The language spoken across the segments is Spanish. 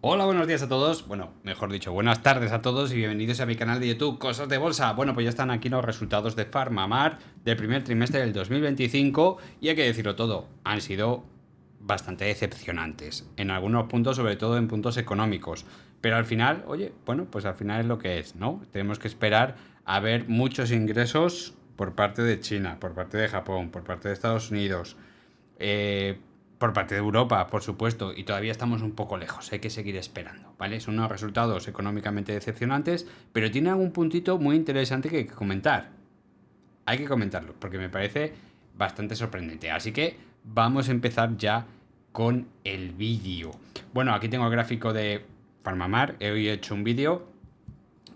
Hola, buenos días a todos. Bueno, mejor dicho, buenas tardes a todos y bienvenidos a mi canal de YouTube Cosas de Bolsa. Bueno, pues ya están aquí los resultados de PharmaMar del primer trimestre del 2025 y hay que decirlo todo, han sido bastante decepcionantes. En algunos puntos, sobre todo en puntos económicos. Pero al final, oye, bueno, pues al final es lo que es, ¿no? Tenemos que esperar a ver muchos ingresos por parte de China, por parte de Japón, por parte de Estados Unidos, eh, por parte de Europa, por supuesto, y todavía estamos un poco lejos, hay que seguir esperando, ¿vale? Son unos resultados económicamente decepcionantes, pero tiene algún puntito muy interesante que hay que comentar. Hay que comentarlo, porque me parece bastante sorprendente. Así que vamos a empezar ya con el vídeo. Bueno, aquí tengo el gráfico de Farmamar, hoy he hecho un vídeo,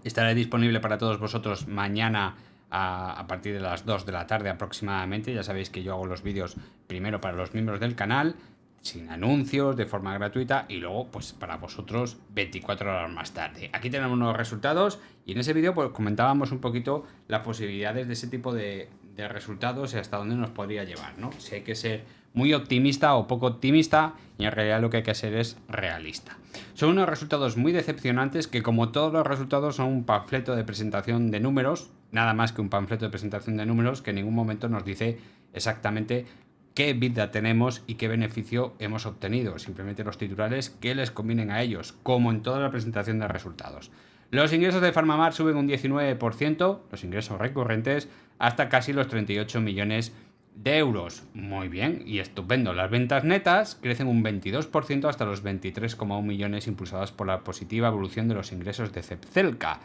estará disponible para todos vosotros mañana a partir de las 2 de la tarde aproximadamente. Ya sabéis que yo hago los vídeos primero para los miembros del canal, sin anuncios, de forma gratuita, y luego pues para vosotros 24 horas más tarde. Aquí tenemos unos resultados y en ese vídeo pues comentábamos un poquito las posibilidades de ese tipo de resultados y hasta dónde nos podría llevar, ¿no? Si hay que ser muy optimista o poco optimista, y en realidad lo que hay que ser es realista. Son unos resultados muy decepcionantes que, como todos los resultados, son un panfleto de presentación de números, nada más que un panfleto de presentación de números que en ningún momento nos dice exactamente qué EBITDA tenemos y qué beneficio hemos obtenido. Simplemente los titulares que les convienen a ellos, como en toda la presentación de resultados. Los ingresos de Farmamar suben un 19%, los ingresos recurrentes, hasta casi los 38 millones de euros. Muy bien y estupendo. Las ventas netas crecen un 22% hasta los 23,1 millones, impulsadas por la positiva evolución de los ingresos de Zepzelca.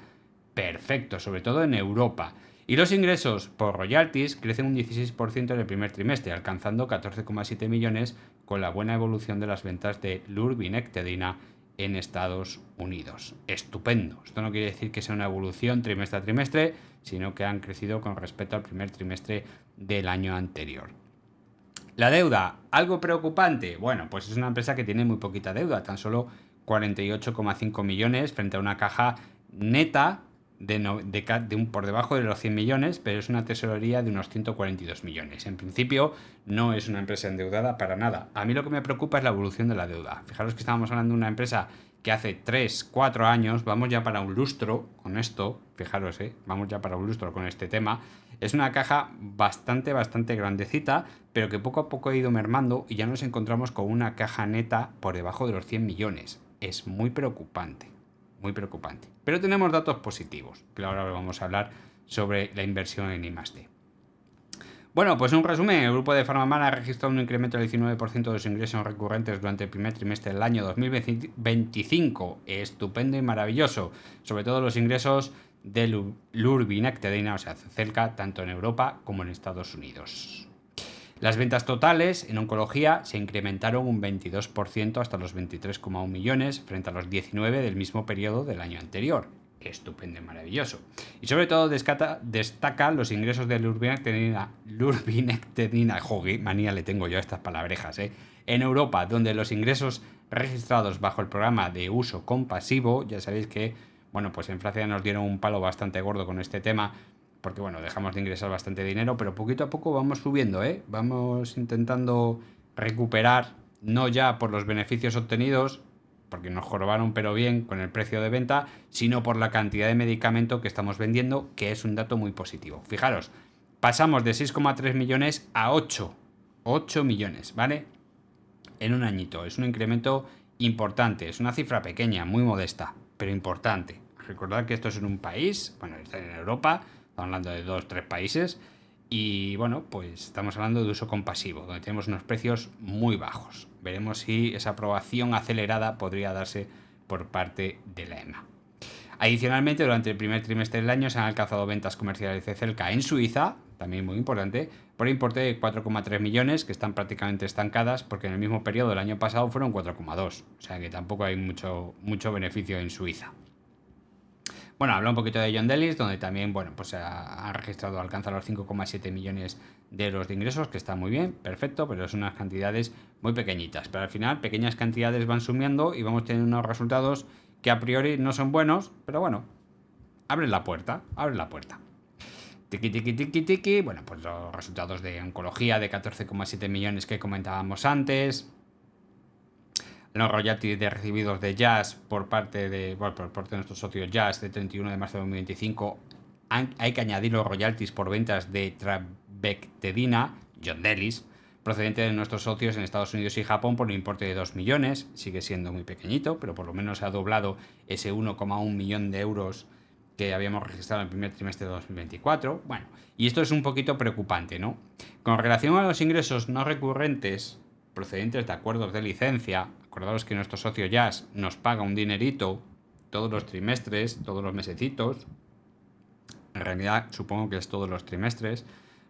Perfecto, sobre todo en Europa. Y los ingresos por royalties crecen un 16% en el primer trimestre, alcanzando 14,7 millones, con la buena evolución de las ventas de lurbinectedina en Estados Unidos. Estupendo. Esto no quiere decir que sea una evolución trimestre a trimestre, sino que han crecido con respecto al primer trimestre del año anterior. La deuda, algo preocupante. Bueno, pues es una empresa que tiene muy poquita deuda, tan solo 48,5 millones frente a una caja neta por debajo de los 100 millones, pero es una tesorería de unos 142 millones. En principio, no es una empresa endeudada para nada. A mí lo que me preocupa es la evolución de la deuda. Fijaros que estábamos hablando de una empresa que hace 3, 4 años, vamos ya para un lustro con esto, fijaros, vamos ya para un lustro con este tema. Es una caja bastante grandecita, pero que poco a poco ha ido mermando y ya nos encontramos con una caja neta por debajo de los 100 millones. Es muy preocupante, muy preocupante. Pero tenemos datos positivos, que ahora vamos a hablar sobre la inversión en I+D. Bueno, pues un resumen, el grupo de Farmamar ha registrado un incremento del 19% de sus ingresos recurrentes durante el primer trimestre del año 2025. Estupendo y maravilloso. Sobre todo los ingresos de lurbinectedina, o sea, Zepzelca, tanto en Europa como en Estados Unidos. Las ventas totales en oncología se incrementaron un 22% hasta los 23,1 millones frente a los 19 del mismo periodo del año anterior. Estupendo y maravilloso. Y sobre todo destaca los ingresos de lurbinectedina, joder, manía le tengo yo a estas palabrejas, en Europa, donde los ingresos registrados bajo el programa de uso compasivo, ya sabéis que, bueno, pues en Francia nos dieron un palo bastante gordo con este tema, porque bueno, dejamos de ingresar bastante dinero, pero poquito a poco vamos subiendo, vamos intentando recuperar, no ya por los beneficios obtenidos, porque nos jorobaron pero bien con el precio de venta, sino por la cantidad de medicamento que estamos vendiendo, que es un dato muy positivo. Fijaros, pasamos de 6,3 millones a 8 millones, ¿vale? En un añito, es un incremento importante, es una cifra pequeña, muy modesta, pero importante. Recordad que esto es en un país, bueno, está en Europa, estamos hablando de 2 o 3 países, y bueno, pues estamos hablando de uso compasivo, donde tenemos unos precios muy bajos. Veremos si esa aprobación acelerada podría darse por parte de la EMA. Adicionalmente, durante el primer trimestre del año se han alcanzado ventas comerciales de Zepzelca en Suiza, también muy importante, por importe de 4,3 millones, que están prácticamente estancadas, porque en el mismo periodo del año pasado fueron 4,2. O sea que tampoco hay mucho beneficio en Suiza. Bueno, habla un poquito de John Delis, donde también, bueno, pues ha registrado, alcanza los 5,7 millones de euros de ingresos, que está muy bien, perfecto, pero son unas cantidades muy pequeñitas. Pero al final, pequeñas cantidades van sumiendo y vamos teniendo unos resultados que a priori no son buenos, pero bueno, abre la puerta, abre la puerta. Tiki, tiki, tiki, tiki. Bueno, pues los resultados de oncología de 14,7 millones que comentábamos antes. los royalties de recibidos de Jazz por parte de, bueno, por parte de nuestros socios Jazz de 31 de marzo de 2025. Hay que añadir los royalties por ventas de trabectedina, Yondelis, procedente de nuestros socios en Estados Unidos y Japón por un importe de 2 millones. Sigue siendo muy pequeñito, pero por lo menos ha doblado ese 1,1 millón de euros que habíamos registrado en el primer trimestre de 2024. Bueno, y esto es un poquito preocupante, ¿no? Con relación a los ingresos no recurrentes procedentes de acuerdos de licencia, acordaros que nuestro socio Jazz nos paga un dinerito todos los trimestres, todos los mesecitos. En realidad supongo que es todos los trimestres,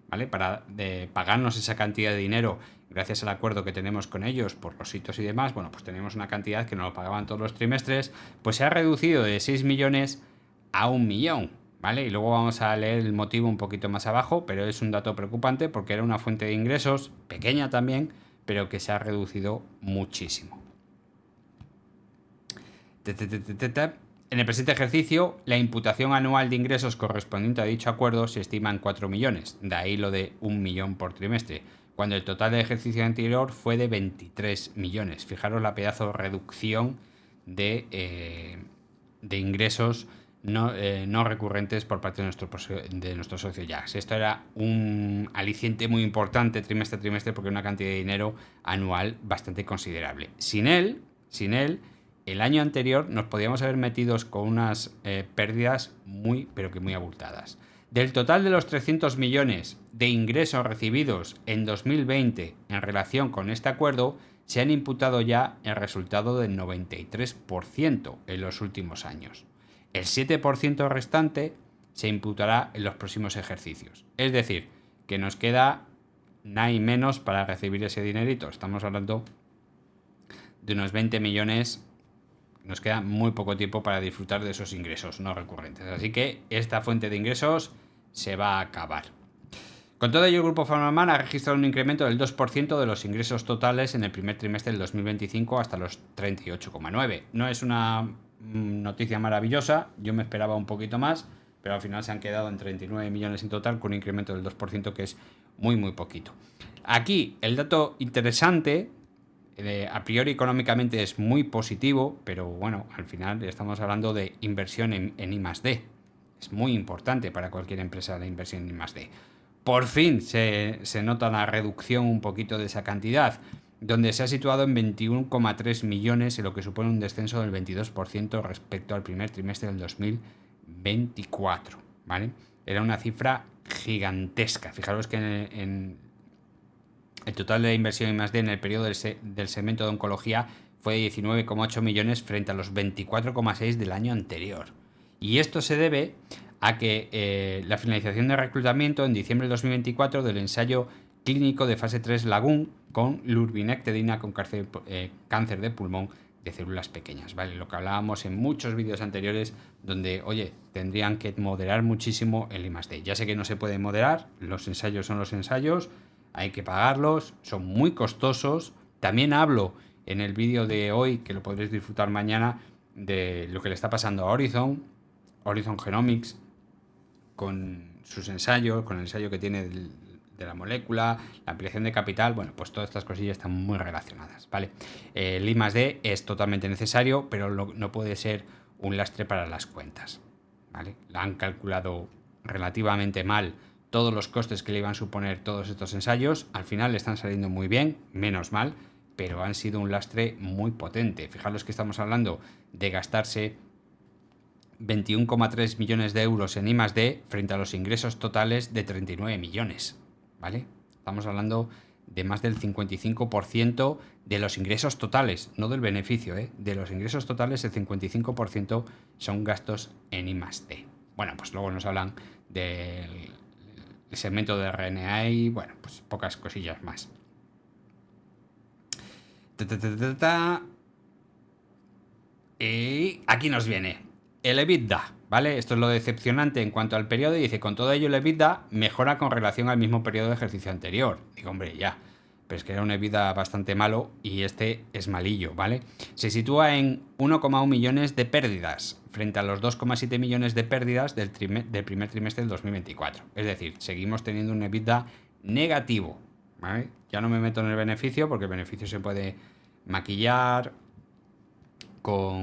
¿vale? Para pagarnos esa cantidad de dinero gracias al acuerdo que tenemos con ellos por los hitos y demás. Bueno, pues tenemos una cantidad que nos lo pagaban todos los trimestres, pues se ha reducido de 6 millones a 1 millón, ¿vale? Y luego vamos a leer el motivo un poquito más abajo, pero es un dato preocupante porque era una fuente de ingresos pequeña también, pero que se ha reducido muchísimo. En el presente ejercicio, la imputación anual de ingresos correspondiente a dicho acuerdo se estima en 4 millones, de ahí lo de 1 millón por trimestre, cuando el total del ejercicio anterior fue de 23 millones. Fijaros la pedazo de reducción de ingresos no recurrentes por parte de nuestro socio Jazz. Esto era un aliciente muy importante trimestre a trimestre porque una cantidad de dinero anual bastante considerable. Sin él, el año anterior nos podíamos haber metido con unas pérdidas muy, pero que muy abultadas. Del total de los 300 millones de ingresos recibidos en 2020 en relación con este acuerdo, se han imputado ya el resultado del 93% en los últimos años. El 7% restante se imputará en los próximos ejercicios. Es decir, que nos queda nada y menos para recibir ese dinerito. Estamos hablando de unos 20 millones. Nos queda muy poco tiempo para disfrutar de esos ingresos no recurrentes. Así que esta fuente de ingresos se va a acabar. Con todo ello, el Grupo Farmamar ha registrado un incremento del 2% de los ingresos totales en el primer trimestre del 2025 hasta los 38,9. No es una noticia maravillosa, yo me esperaba un poquito más, pero al final se han quedado en 39 millones en total con un incremento del 2% que es muy muy poquito. Aquí el dato interesante, a priori económicamente es muy positivo, pero bueno, al final estamos hablando de inversión en I+D. Es muy importante para cualquier empresa la inversión en I+D. Por fin se nota la reducción un poquito de esa cantidad, donde se ha situado en 21,3 millones, en lo que supone un descenso del 22% respecto al primer trimestre del 2024, ¿vale? Era una cifra gigantesca. Fijaros que en el total de inversión en I+D en el periodo del segmento de oncología fue de 19,8 millones frente a los 24,6 del año anterior. Y esto se debe a que la finalización de reclutamiento en diciembre de 2024 del ensayo clínico de fase 3 Lagoon con lurbinectedina con cáncer de pulmón de células pequeñas, ¿vale? Lo que hablábamos en muchos vídeos anteriores donde, oye, tendrían que moderar muchísimo el I+D. Ya sé que no se puede moderar, los ensayos son los ensayos, hay que pagarlos, son muy costosos. También hablo en el vídeo de hoy, que lo podréis disfrutar mañana, de lo que le está pasando a Horizon Genomics, con sus ensayos, con el ensayo que tiene de la molécula, la ampliación de capital. Bueno, pues todas estas cosillas están muy relacionadas, ¿vale? El I+D es totalmente necesario, pero no puede ser un lastre para las cuentas, ¿vale? La han calculado relativamente mal todos los costes que le iban a suponer todos estos ensayos. Al final le están saliendo muy bien, menos mal, pero han sido un lastre muy potente. Fijaros que estamos hablando de gastarse 21,3 millones de euros en I+D frente a los ingresos totales de 39 millones, ¿vale? Estamos hablando de más del 55% de los ingresos totales, no del beneficio, de los ingresos totales el 55% son gastos en I+D. Bueno, pues luego nos hablan del segmento de RNA y, bueno, pues pocas cosillas más. Y aquí nos viene el EBITDA, ¿vale? Esto es lo decepcionante en cuanto al periodo. Y dice, con todo ello el EBITDA mejora con relación al mismo periodo de ejercicio anterior. Digo, hombre, ya. Pero es que era un EBITDA bastante malo y este es malillo, ¿vale? Se sitúa en 1,1 millones de pérdidas frente a los 2,7 millones de pérdidas del primer trimestre del 2024. Es decir, seguimos teniendo un EBITDA negativo, ¿vale? Ya no me meto en el beneficio porque el beneficio se puede maquillar, por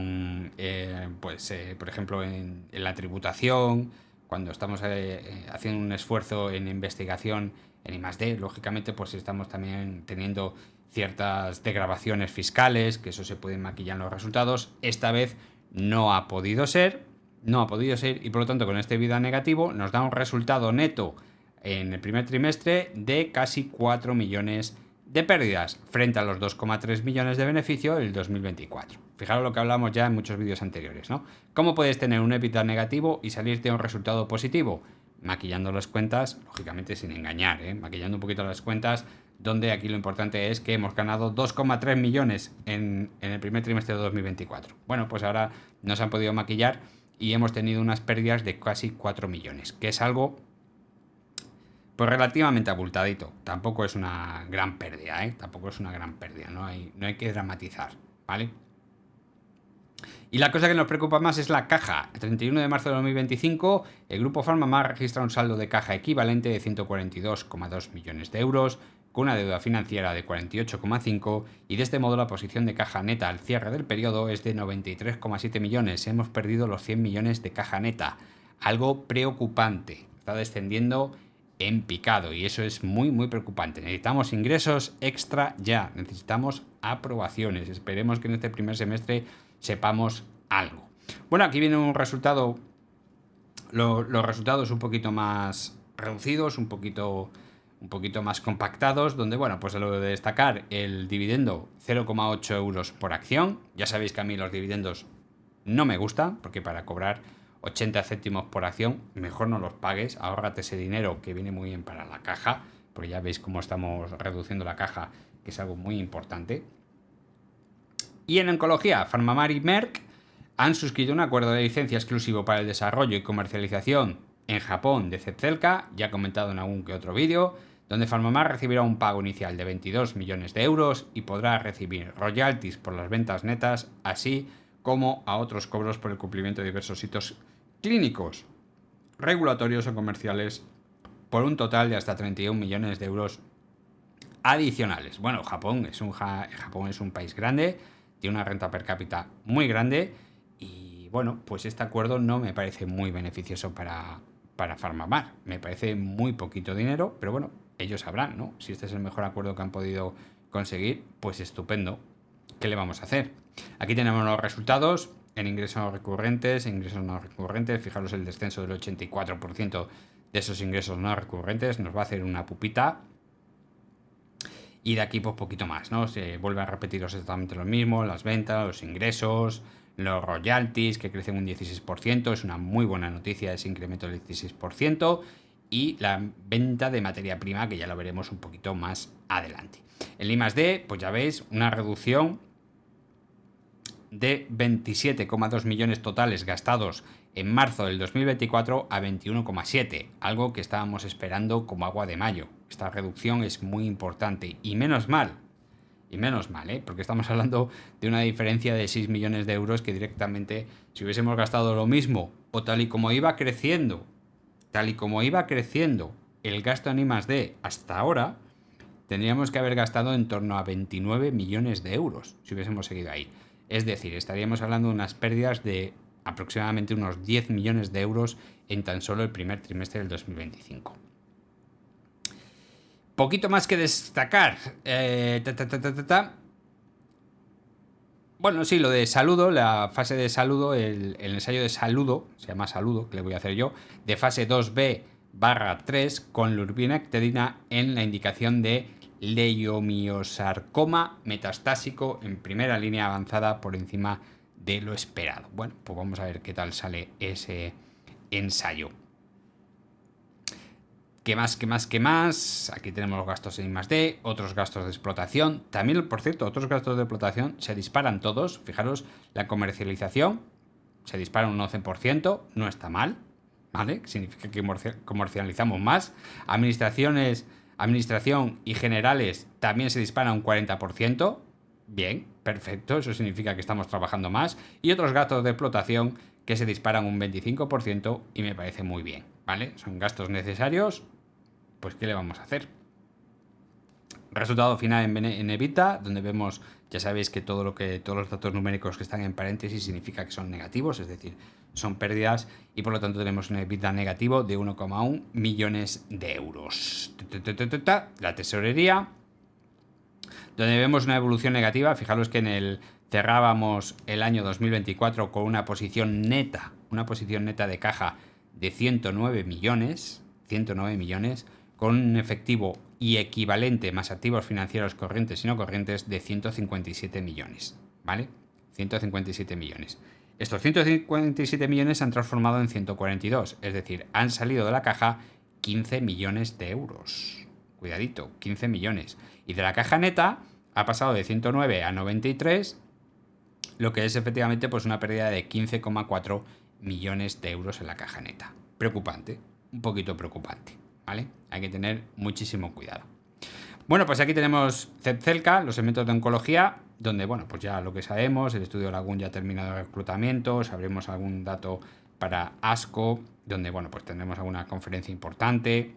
ejemplo, en la tributación, cuando estamos haciendo un esfuerzo en investigación en I+D, lógicamente, pues estamos también teniendo ciertas degravaciones fiscales, que eso se puede maquillar en los resultados. Esta vez no ha podido ser, y por lo tanto con este EBITDA negativo nos da un resultado neto en el primer trimestre de casi 4 millones de pérdidas frente a los 2,3 millones de beneficio del 2024. Fijaros lo que hablamos ya en muchos vídeos anteriores, ¿no? ¿Cómo puedes tener un EBITDA negativo y salirte a un resultado positivo? Maquillando las cuentas, lógicamente sin engañar, maquillando un poquito las cuentas, donde aquí lo importante es que hemos ganado 2,3 millones en el primer trimestre de 2024. Bueno, pues ahora nos han podido maquillar y hemos tenido unas pérdidas de casi 4 millones, que es algo pues relativamente abultadito. Tampoco es una gran pérdida, tampoco es una gran pérdida, no hay que dramatizar, ¿vale? Y la cosa que nos preocupa más es la caja. El 31 de marzo de 2025, el grupo PharmaMar registra un saldo de caja equivalente de 142,2 millones de euros, con una deuda financiera de 48,5, y de este modo la posición de caja neta al cierre del periodo es de 93,7 millones. Hemos perdido los 100 millones de caja neta. Algo preocupante. Está descendiendo en picado y eso es muy muy preocupante. Necesitamos ingresos extra ya, necesitamos aprobaciones. Esperemos que en este primer semestre sepamos algo. Bueno, aquí viene un resultado, los resultados un poquito más reducidos, un poquito más compactados, donde, bueno, pues lo de destacar el dividendo 0,8 euros por acción. Ya sabéis que a mí los dividendos no me gustan, porque para cobrar 80 céntimos por acción, mejor no los pagues, ahórrate ese dinero que viene muy bien para la caja, porque ya veis cómo estamos reduciendo la caja, que es algo muy importante. Y en oncología, PharmaMar y Merck han suscrito un acuerdo de licencia exclusivo para el desarrollo y comercialización en Japón de Zepzelca, ya comentado en algún que otro vídeo, donde PharmaMar recibirá un pago inicial de 22 millones de euros y podrá recibir royalties por las ventas netas, así como a otros cobros por el cumplimiento de diversos hitos clínicos, regulatorios o comerciales, por un total de hasta 31 millones de euros adicionales. Bueno, Japón es un país grande, tiene una renta per cápita muy grande y, bueno, pues este acuerdo no me parece muy beneficioso para PharmaMar. Me parece muy poquito dinero, pero bueno, ellos sabrán, ¿no? Si este es el mejor acuerdo que han podido conseguir, pues estupendo. ¿Qué le vamos a hacer? Aquí tenemos los resultados en ingresos recurrentes, fijaros el descenso del 84% de esos ingresos no recurrentes, nos va a hacer una pupita. Y de aquí pues poquito más, ¿no? Se vuelve a repetir exactamente lo mismo, las ventas, los ingresos, los royalties que crecen un 16%, es una muy buena noticia ese incremento del 16%, y la venta de materia prima, que ya lo veremos un poquito más adelante. En I+D, pues ya veis, una reducción de 27,2 millones totales gastados en marzo del 2024 a 21,7, algo que estábamos esperando como agua de mayo. Esta reducción es muy importante y menos mal, porque estamos hablando de una diferencia de 6 millones de euros que directamente, si hubiésemos gastado lo mismo o tal y como iba creciendo el gasto en I+D hasta ahora, tendríamos que haber gastado en torno a 29 millones de euros si hubiésemos seguido ahí. Es decir, estaríamos hablando de unas pérdidas de aproximadamente unos 10 millones de euros en tan solo el primer trimestre del 2025. Poquito más que destacar. Bueno, sí, lo de saludo, la fase de saludo, el ensayo de saludo, se llama saludo, que le voy a hacer yo, de fase 2B/3 con lurbinectedina en la indicación de leiomiosarcoma metastásico en primera línea avanzada por encima de lo esperado. Bueno, pues vamos a ver qué tal sale ese ensayo. ¿Qué más? Aquí tenemos los gastos en I+D, otros gastos de explotación. También, por cierto, otros gastos de explotación se disparan todos. Fijaros, la comercialización se dispara un 11%, no está mal, ¿vale? Significa que comercializamos más. Administración y generales también se dispara un 40%. Bien, perfecto, eso significa que estamos trabajando más. Y otros gastos de explotación que se disparan un 25% y me parece muy bien, ¿vale? Son gastos necesarios, pues ¿qué le vamos a hacer? Resultado final en EBITDA, donde vemos, ya sabéis que todos los datos numéricos que están en paréntesis significa que son negativos, es decir, son pérdidas, y por lo tanto tenemos un EBITDA negativo de 1,1 millones de euros. La tesorería, donde vemos una evolución negativa. Fijaros que cerrábamos el año 2024 con una posición neta de caja de 109 millones, con un efectivo y equivalente más activos financieros corrientes y no corrientes de 157 millones, ¿vale? 157 millones. Estos 157 millones se han transformado en 142, es decir, han salido de la caja 15 millones de euros. Cuidadito, 15 millones. Y de la caja neta ha pasado de 109 a 93, lo que es efectivamente pues una pérdida de 15,4 millones de euros en la caja neta. Preocupante, un poquito preocupante, ¿vale? Hay que tener muchísimo cuidado. Bueno, pues aquí tenemos Zepzelca, los segmentos de oncología, donde, bueno, pues ya lo que sabemos, el estudio Lagún ya ha terminado el reclutamiento, sabremos algún dato para ASCO, donde, bueno, pues tendremos alguna conferencia importante.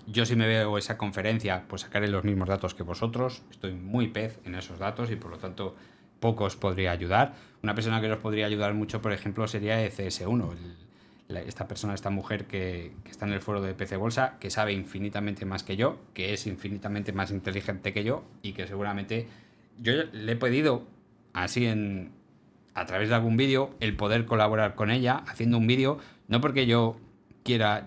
Yo si me veo esa conferencia, pues sacaré los mismos datos que vosotros. Estoy muy pez en esos datos y por lo tanto poco os podría ayudar. Una persona que os podría ayudar mucho, por ejemplo, sería ECS1, esta mujer que está en el foro de PC Bolsa, que sabe infinitamente más que yo, que es infinitamente más inteligente que yo y que seguramente yo le he pedido así a través de algún vídeo el poder colaborar con ella haciendo un vídeo, no porque yo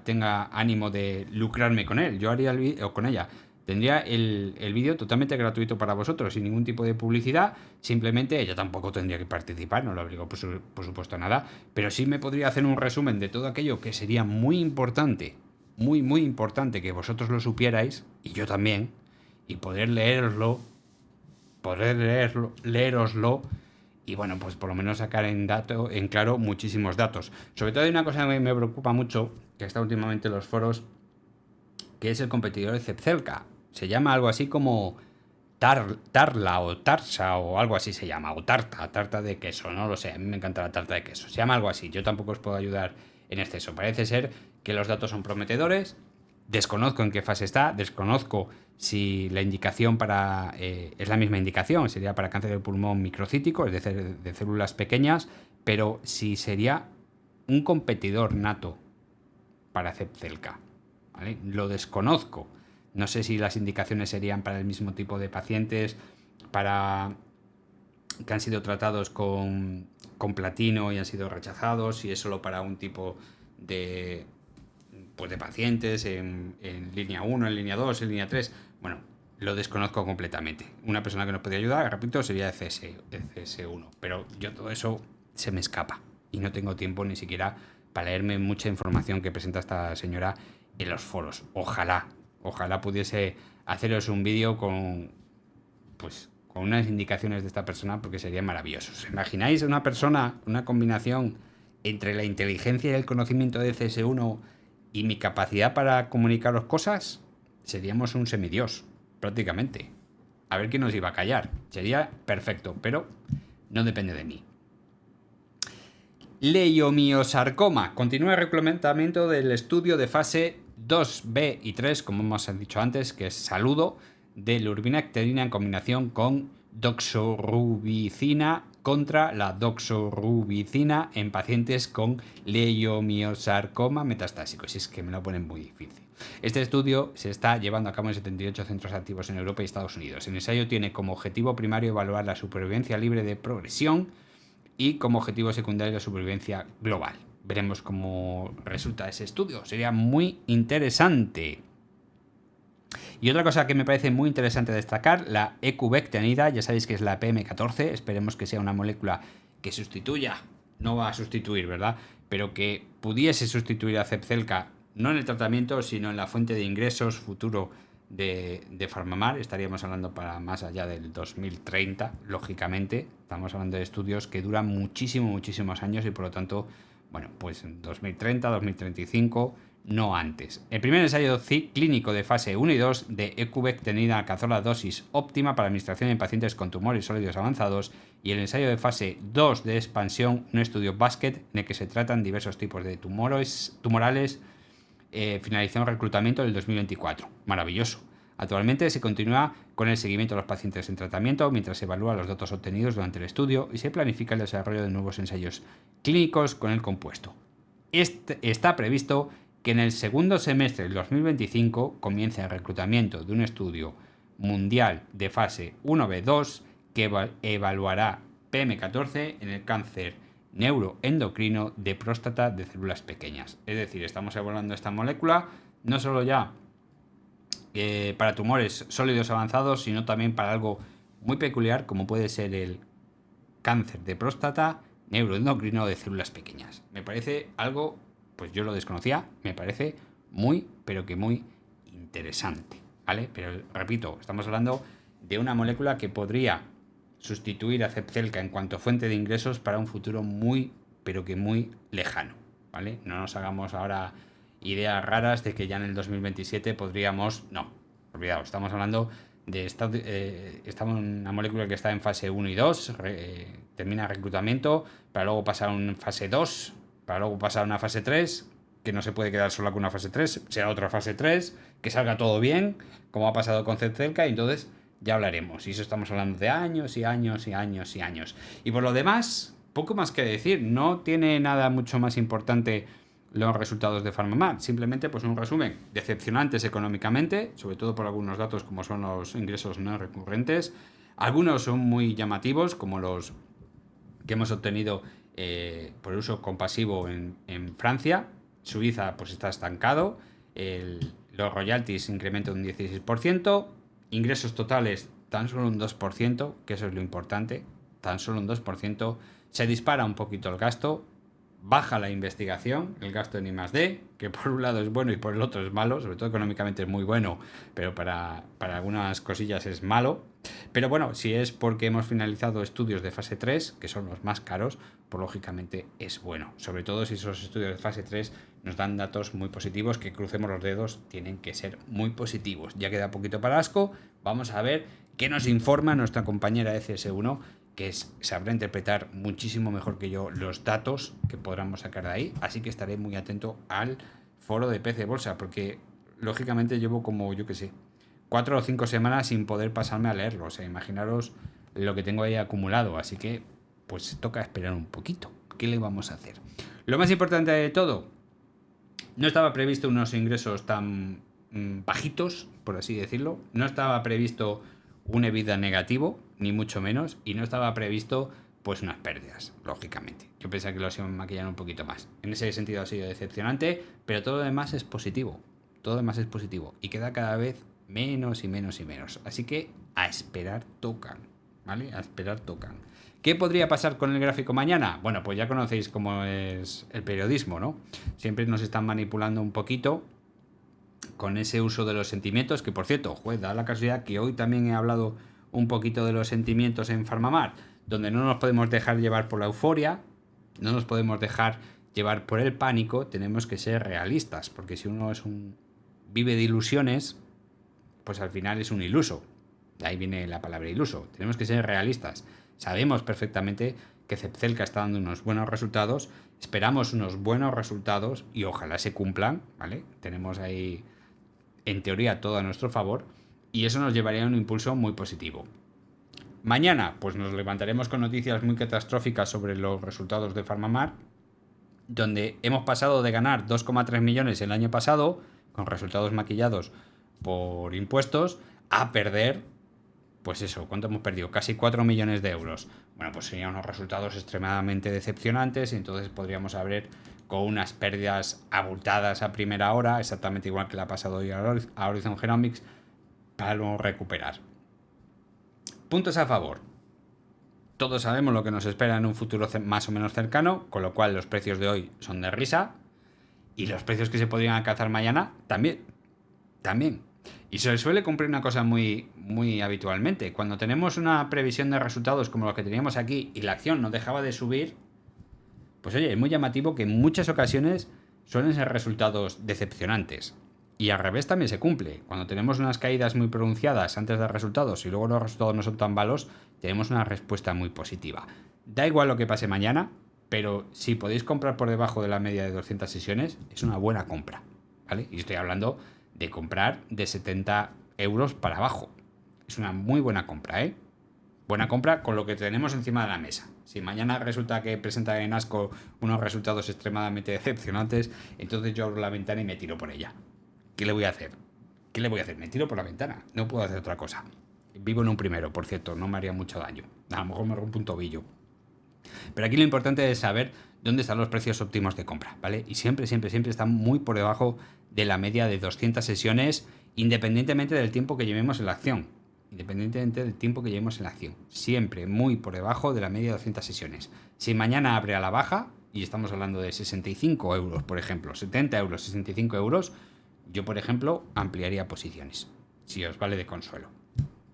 tenga ánimo de lucrarme con él, yo haría el vídeo con ella. Tendría el vídeo totalmente gratuito para vosotros, sin ningún tipo de publicidad. Simplemente ella tampoco tendría que participar, no lo obligo por supuesto a nada. Pero sí me podría hacer un resumen de todo aquello que sería muy importante, muy importante que vosotros lo supierais, y yo también, y poder leeroslo, y bueno, pues por lo menos sacar en claro muchísimos datos. Sobre todo hay una cosa que me preocupa mucho, que está últimamente en los foros, que es el competidor de Zepzelca. Se llama algo así como Tarla o Tarsa o algo así se llama, o tarta de queso, no lo sé, a mí me encanta la tarta de queso, se llama algo así, yo tampoco os puedo ayudar en exceso. Parece ser que los datos son prometedores, desconozco en qué fase está, desconozco si la indicación es la misma indicación, sería para cáncer de pulmón microcítico, es decir, de células pequeñas, pero si sería un competidor nato para Zepzelca, ¿vale? Lo desconozco. No sé si las indicaciones serían para el mismo tipo de pacientes, para que han sido tratados con platino y han sido rechazados, si es solo para un tipo de, pues de pacientes en línea 1, en línea 2, en línea 3. Bueno, lo desconozco completamente. Una persona que nos podría ayudar, repito, sería el CS1. Pero yo todo eso se me escapa y no tengo tiempo ni siquiera para leerme mucha información que presenta esta señora en los foros. Ojalá pudiese haceros un vídeo con unas indicaciones de esta persona, porque sería maravilloso. ¿Os imagináis una persona, una combinación entre la inteligencia y el conocimiento de CS1 y mi capacidad para comunicaros cosas? Seríamos un semidios, prácticamente. A ver quién nos iba a callar. Sería perfecto, pero no depende de mí. Leiomiosarcoma. Continúa el reclutamiento del estudio de fase 2B y 3, como hemos dicho antes, que es saludo, de lurbinectedina en combinación con doxorubicina contra la doxorubicina en pacientes con leiomiosarcoma metastásico. Si es que me lo ponen muy difícil. Este estudio se está llevando a cabo en 78 centros activos en Europa y Estados Unidos. El ensayo tiene como objetivo primario evaluar la supervivencia libre de progresión y como objetivo secundario la supervivencia global. Veremos cómo resulta ese estudio. Sería muy interesante. Y otra cosa que me parece muy interesante destacar, la ecubectinida, ya sabéis que es la PM14, esperemos que sea una molécula que sustituya, no va a sustituir, ¿verdad? Pero que pudiese sustituir a Zepzelca, no en el tratamiento, sino en la fuente de ingresos futuro de PharmaMar. Estaríamos hablando para más allá del 2030, lógicamente. Estamos hablando de estudios que duran muchísimos años y por lo tanto, bueno, pues en 2030, 2035... no antes. El primer ensayo clínico de fase 1 y 2 de ecubectinida alcanzó la dosis óptima para administración en pacientes con tumores sólidos avanzados, y el ensayo de fase 2 de expansión, un estudio basket en el que se tratan diversos tipos de tumorales, finalizó el reclutamiento del 2024. Maravilloso. Actualmente se continúa con el seguimiento de los pacientes en tratamiento mientras se evalúan los datos obtenidos durante el estudio y se planifica el desarrollo de nuevos ensayos clínicos con el compuesto. Está previsto que en el segundo semestre del 2025 comience el reclutamiento de un estudio mundial de fase 1b2 que evaluará PM14 en el cáncer neuroendocrino de próstata de células pequeñas. Es decir, estamos evaluando esta molécula no solo ya para tumores sólidos avanzados, sino también para algo muy peculiar como puede ser el cáncer de próstata neuroendocrino de células pequeñas. Me parece algo, pues yo lo desconocía, me parece muy, pero que muy interesante, ¿vale? Pero repito, estamos hablando de una molécula que podría sustituir a Zepzelca en cuanto a fuente de ingresos para un futuro muy, pero que muy lejano, ¿vale? No nos hagamos ahora ideas raras de que ya en el 2027 podríamos... No, olvidaos, estamos hablando de estamos en una molécula que está en fase 1 y 2, termina reclutamiento, para luego pasar a una fase 2, para luego pasar a una fase 3, que no se puede quedar sola con una fase 3, será otra fase 3, que salga todo bien, como ha pasado con Zepzelca, y entonces ya hablaremos. Y eso estamos hablando de años y años y años y años. Y por lo demás, poco más que decir, no tiene nada mucho más importante los resultados de PharmaMar, simplemente pues un resumen, decepcionantes económicamente, sobre todo por algunos datos como son los ingresos no recurrentes. Algunos son muy llamativos, como los que hemos obtenido por uso compasivo en Francia. Suiza pues está estancado, los royalties incrementan un 16%, ingresos totales tan solo un 2%, que eso es lo importante, tan solo un 2%, se dispara un poquito el gasto, baja la investigación, el gasto en I+D, que por un lado es bueno y por el otro es malo, sobre todo económicamente es muy bueno, pero para algunas cosillas es malo. Pero bueno, si es porque hemos finalizado estudios de fase 3, que son los más caros, pues lógicamente es bueno. Sobre todo si esos estudios de fase 3 nos dan datos muy positivos, que crucemos los dedos, tienen que ser muy positivos. Ya queda poquito para ASCO, vamos a ver qué nos informa nuestra compañera ECS1, que sabrá interpretar muchísimo mejor que yo los datos que podamos sacar de ahí, así que estaré muy atento al foro de PC Bolsa, porque lógicamente llevo como, yo que sé, 4 o 5 semanas sin poder pasarme a leerlo, o sea, imaginaros lo que tengo ahí acumulado, así que pues toca esperar un poquito. ¿Qué le vamos a hacer? Lo más importante de todo, no estaba previsto unos ingresos tan bajitos, por así decirlo, no estaba previsto un EBITDA negativo, ni mucho menos, y no estaba previsto pues unas pérdidas, lógicamente. Yo pensaba que lo iban a maquillar un poquito más. En ese sentido ha sido decepcionante, pero todo lo demás es positivo. Todo lo demás es positivo y queda cada vez menos y menos y menos. Así que a esperar tocan, ¿vale? A esperar tocan. ¿Qué podría pasar con el gráfico mañana? Bueno, pues ya conocéis cómo es el periodismo, ¿no? Siempre nos están manipulando un poquito con ese uso de los sentimientos, que por cierto, da la casualidad que hoy también he hablado un poquito de los sentimientos en PharmaMar, donde no nos podemos dejar llevar por la euforia, no nos podemos dejar llevar por el pánico, tenemos que ser realistas, porque si uno vive de ilusiones, pues al final es un iluso. De ahí viene la palabra iluso. Tenemos que ser realistas. Sabemos perfectamente que Zepzelca está dando unos buenos resultados, esperamos unos buenos resultados y ojalá se cumplan, ¿vale? Tenemos ahí, en teoría, todo a nuestro favor y eso nos llevaría a un impulso muy positivo. Mañana, pues nos levantaremos con noticias muy catastróficas sobre los resultados de PharmaMar, donde hemos pasado de ganar 2,3 millones el año pasado, con resultados maquillados por impuestos, a perder, pues eso, ¿cuánto hemos perdido? Casi 4 millones de euros. Bueno, pues serían unos resultados extremadamente decepcionantes y entonces podríamos abrir con unas pérdidas abultadas a primera hora, exactamente igual que le ha pasado hoy a Horizon Genomics, para luego recuperar. Puntos a favor. Todos sabemos lo que nos espera en un futuro más o menos cercano, con lo cual los precios de hoy son de risa y los precios que se podrían alcanzar mañana también. Y se suele cumplir una cosa muy, muy habitualmente. Cuando tenemos una previsión de resultados como lo que teníamos aquí y la acción no dejaba de subir, pues oye, es muy llamativo que en muchas ocasiones suelen ser resultados decepcionantes. Y al revés también se cumple. Cuando tenemos unas caídas muy pronunciadas antes de resultados y luego los resultados no son tan malos, tenemos una respuesta muy positiva. Da igual lo que pase mañana, pero si podéis comprar por debajo de la media de 200 sesiones, es una buena compra, ¿vale? Y estoy hablando de comprar de 70 euros para abajo. Es una muy buena compra, ¿eh? Buena compra con lo que tenemos encima de la mesa. Si mañana resulta que presenta en Asco unos resultados extremadamente decepcionantes, entonces yo abro la ventana y me tiro por ella. ¿Qué le voy a hacer? ¿Qué le voy a hacer? Me tiro por la ventana. No puedo hacer otra cosa. Vivo en un primero, por cierto, no me haría mucho daño. A lo mejor me rompo un tobillo. Pero aquí lo importante es saber dónde están los precios óptimos de compra, ¿vale? Y siempre están muy por debajo de la media de 200 sesiones, independientemente del tiempo que llevemos en la acción. Siempre muy por debajo de la media de 200 sesiones. Si mañana abre a la baja, y estamos hablando de 65 euros, por ejemplo, 70 euros, 65 euros, yo, por ejemplo, ampliaría posiciones, si os vale de consuelo,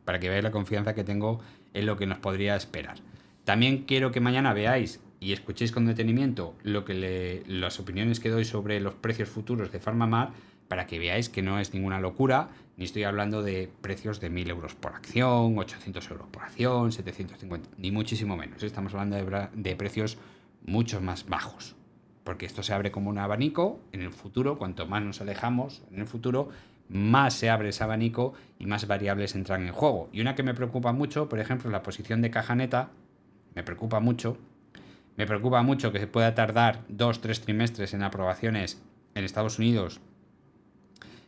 para que veáis la confianza que tengo en lo que nos podría esperar. También quiero que mañana veáis y escuchéis con detenimiento las opiniones que doy sobre los precios futuros de PharmaMar, para que veáis que no es ninguna locura, ni estoy hablando de precios de 1.000 euros por acción, 800 euros por acción, 750, ni muchísimo menos. Estamos hablando de precios mucho más bajos, porque esto se abre como un abanico. En el futuro, cuanto más nos alejamos en el futuro, más se abre ese abanico y más variables entran en juego. Y una que me preocupa mucho, por ejemplo, la posición de caja neta, me preocupa mucho que se pueda tardar 2-3 trimestres en aprobaciones en Estados Unidos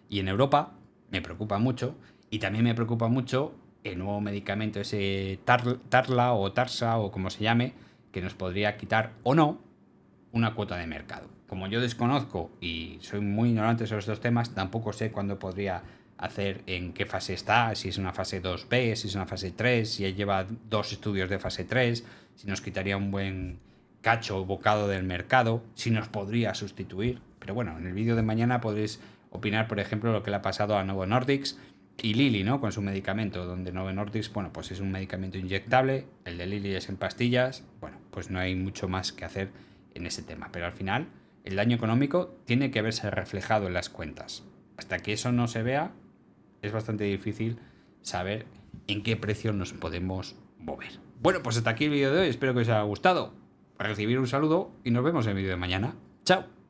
y en Europa. Me preocupa mucho. Y también me preocupa mucho el nuevo medicamento, ese Tarla o Tarsa o como se llame, que nos podría quitar o no una cuota de mercado. Como yo desconozco y soy muy ignorante sobre estos temas, tampoco sé cuándo podría hacer, en qué fase está, si es una fase 2B, si es una fase 3, si lleva 2 estudios de fase 3, si nos quitaría un buen cacho o bocado del mercado, si nos podría sustituir. Pero bueno, en el vídeo de mañana podréis opinar, por ejemplo, lo que le ha pasado a Novo Nordisk y Lilly, ¿no? Con su medicamento, donde Novo Nordisk, bueno, pues es un medicamento inyectable, el de Lilly es en pastillas. Bueno, pues no hay mucho más que hacer en ese tema, pero al final el daño económico tiene que verse reflejado en las cuentas. Hasta que eso no se vea, es bastante difícil saber en qué precio nos podemos mover. Bueno, pues hasta aquí el vídeo de hoy, espero que os haya gustado. Para recibir un saludo y nos vemos en el vídeo de mañana. ¡Chao!